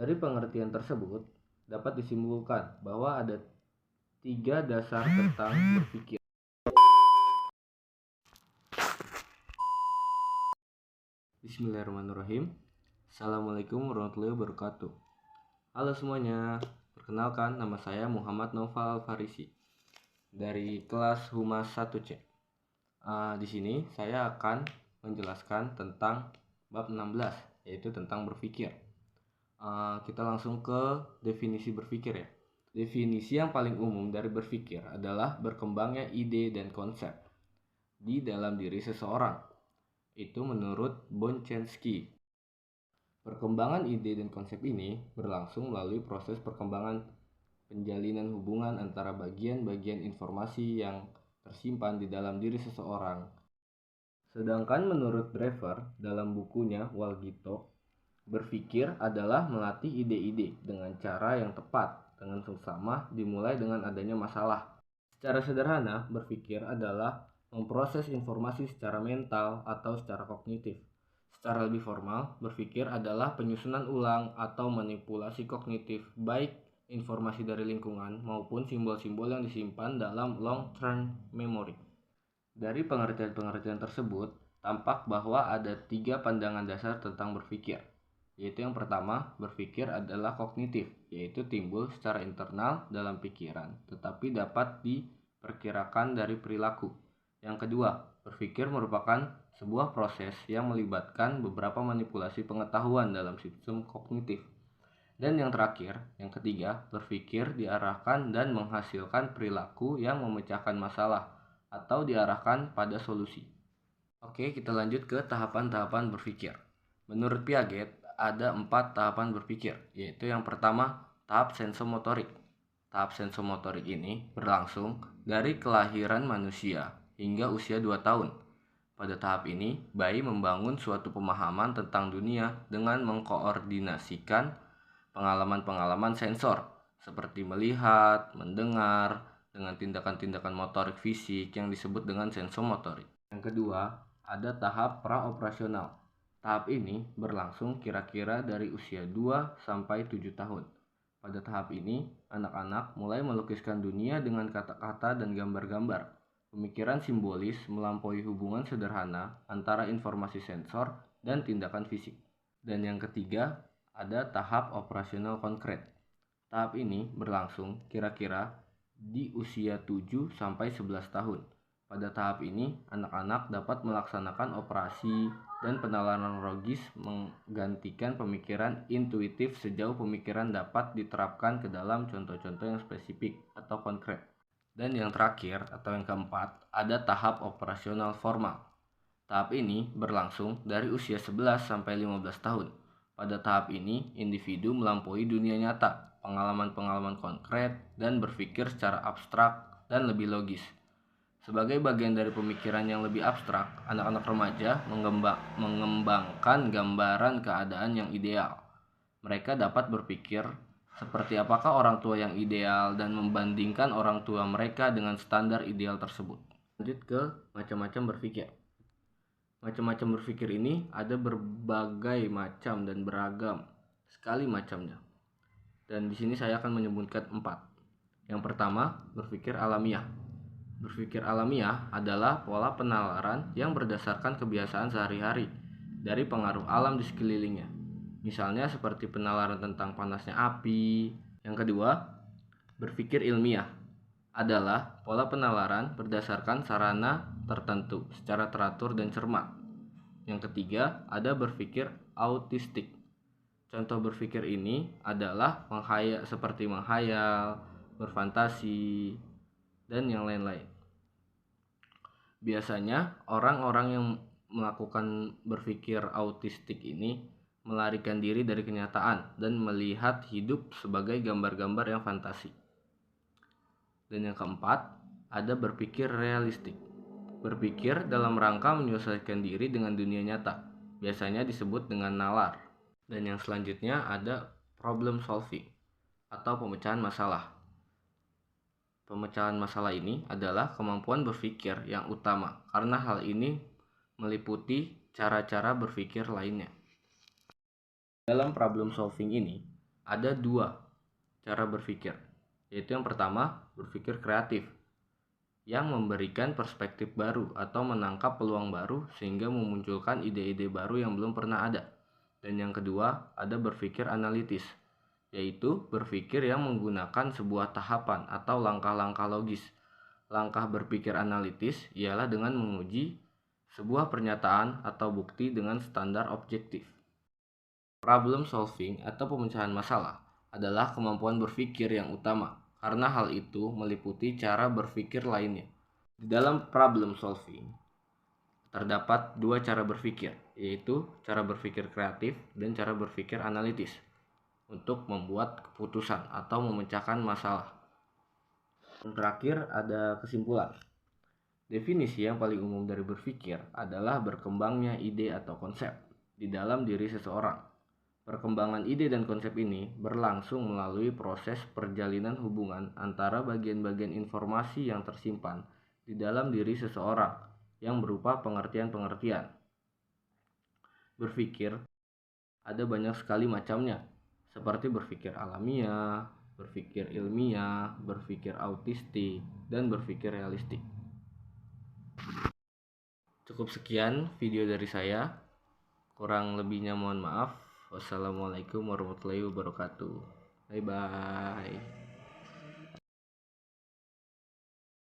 Dari pengertian tersebut, dapat disimpulkan bahwa ada 3 dasar tentang berpikir. Bismillahirrahmanirrahim. Assalamualaikum warahmatullahi wabarakatuh. Halo semuanya, perkenalkan nama saya Muhammad Noval Farisi dari kelas Humas 1C. Di sini saya akan menjelaskan tentang bab 16, yaitu tentang berpikir. Kita langsung ke definisi berpikir ya. Definisi yang paling umum dari berpikir adalah berkembangnya ide dan konsep di dalam diri seseorang. Itu menurut Bonchensky. Perkembangan ide dan konsep ini berlangsung melalui proses perkembangan penjalinan hubungan antara bagian-bagian informasi yang tersimpan di dalam diri seseorang. Sedangkan menurut Drever dalam bukunya Walgito, berpikir adalah melatih ide-ide dengan cara yang tepat, dengan seksama dimulai dengan adanya masalah. Secara sederhana, berpikir adalah memproses informasi secara mental atau secara kognitif. Secara lebih formal, berpikir adalah penyusunan ulang atau manipulasi kognitif, baik informasi dari lingkungan maupun simbol-simbol yang disimpan dalam long-term memory. Dari pengertian-pengertian tersebut, tampak bahwa ada 3 pandangan dasar tentang berpikir, yaitu yang pertama, berpikir adalah kognitif, yaitu timbul secara internal dalam pikiran, tetapi dapat diperkirakan dari perilaku. Yang kedua, berpikir merupakan sebuah proses yang melibatkan beberapa manipulasi pengetahuan dalam sistem kognitif. Dan yang terakhir, yang ketiga, berpikir diarahkan dan menghasilkan perilaku yang memecahkan masalah atau diarahkan pada solusi. Oke, kita lanjut ke tahapan-tahapan berpikir. Menurut Piaget, ada 4 tahapan berpikir, yaitu yang pertama, tahap sensomotorik. Tahap sensomotorik ini berlangsung dari kelahiran manusia hingga usia 2 tahun. Pada tahap ini, bayi membangun suatu pemahaman tentang dunia dengan mengkoordinasikan pengalaman-pengalaman sensor, seperti melihat, mendengar, dengan tindakan-tindakan motorik fisik yang disebut dengan sensomotorik. Yang kedua, ada tahap praoperasional. Tahap ini berlangsung kira-kira dari usia 2 sampai 7 tahun. Pada tahap ini, anak-anak mulai melukiskan dunia dengan kata-kata dan gambar-gambar. Pemikiran simbolis melampaui hubungan sederhana antara informasi sensor dan tindakan fisik. Dan yang ketiga, ada tahap operasional konkret. Tahap ini berlangsung kira-kira di usia 7 sampai 11 tahun. Pada tahap ini, anak-anak dapat melaksanakan operasi dan penalaran logis menggantikan pemikiran intuitif sejauh pemikiran dapat diterapkan ke dalam contoh-contoh yang spesifik atau konkret. Dan yang terakhir atau yang keempat, ada tahap operasional formal. Tahap ini berlangsung dari usia 11 sampai 15 tahun. Pada tahap ini, individu melampaui dunia nyata, pengalaman-pengalaman konkret, dan berpikir secara abstrak dan lebih logis. Sebagai bagian dari pemikiran yang lebih abstrak, anak-anak remaja mengembangkan gambaran keadaan yang ideal. Mereka dapat berpikir seperti apakah orang tua yang ideal dan membandingkan orang tua mereka dengan standar ideal tersebut. Lanjut ke macam-macam berpikir. Macam-macam berpikir ini ada berbagai macam dan beragam sekali macamnya. Dan di sini saya akan menyebutkan 4. Yang pertama, berpikir alamiah. Berpikir alamiah adalah pola penalaran yang berdasarkan kebiasaan sehari-hari dari pengaruh alam di sekelilingnya. Misalnya seperti penalaran tentang panasnya api. Yang kedua, berpikir ilmiah adalah pola penalaran berdasarkan sarana tertentu secara teratur dan cermat. Yang ketiga, ada berpikir autistik. Contoh berpikir ini adalah seperti menghayal, berfantasi, dan yang lain-lain. Biasanya orang-orang yang melakukan berpikir autistik ini melarikan diri dari kenyataan dan melihat hidup sebagai gambar-gambar yang fantasi. Dan yang keempat, ada berpikir realistik. Berpikir dalam rangka menyelesaikan diri dengan dunia nyata, biasanya disebut dengan nalar. Dan yang selanjutnya ada problem solving atau pemecahan masalah. Pemecahan masalah ini adalah kemampuan berpikir yang utama karena hal ini meliputi cara-cara berpikir lainnya. Dalam problem solving ini, ada dua cara berpikir, yaitu yang pertama berpikir kreatif, yang memberikan perspektif baru atau menangkap peluang baru sehingga memunculkan ide-ide baru yang belum pernah ada. Dan yang kedua ada berpikir analitis, yaitu berpikir yang menggunakan sebuah tahapan atau langkah-langkah logis. Langkah berpikir analitis ialah dengan menguji sebuah pernyataan atau bukti dengan standar objektif. Problem solving atau pemecahan masalah adalah kemampuan berpikir yang utama, karena hal itu meliputi cara berpikir lainnya. Di dalam problem solving terdapat dua cara berpikir, yaitu cara berpikir kreatif dan cara berpikir analitis untuk membuat keputusan atau memecahkan masalah. Yang terakhir ada kesimpulan. Definisi yang paling umum dari berpikir adalah berkembangnya ide atau konsep di dalam diri seseorang. Perkembangan ide dan konsep ini berlangsung melalui proses perjalinan hubungan antara bagian-bagian informasi yang tersimpan di dalam diri seseorang yang berupa pengertian-pengertian. Berpikir ada banyak sekali macamnya, seperti berpikir alamiah, berpikir ilmiah, berpikir autistik, dan berpikir realistik. Cukup sekian video dari saya. Kurang lebihnya mohon maaf. Wassalamualaikum warahmatullahi wabarakatuh. Bye bye.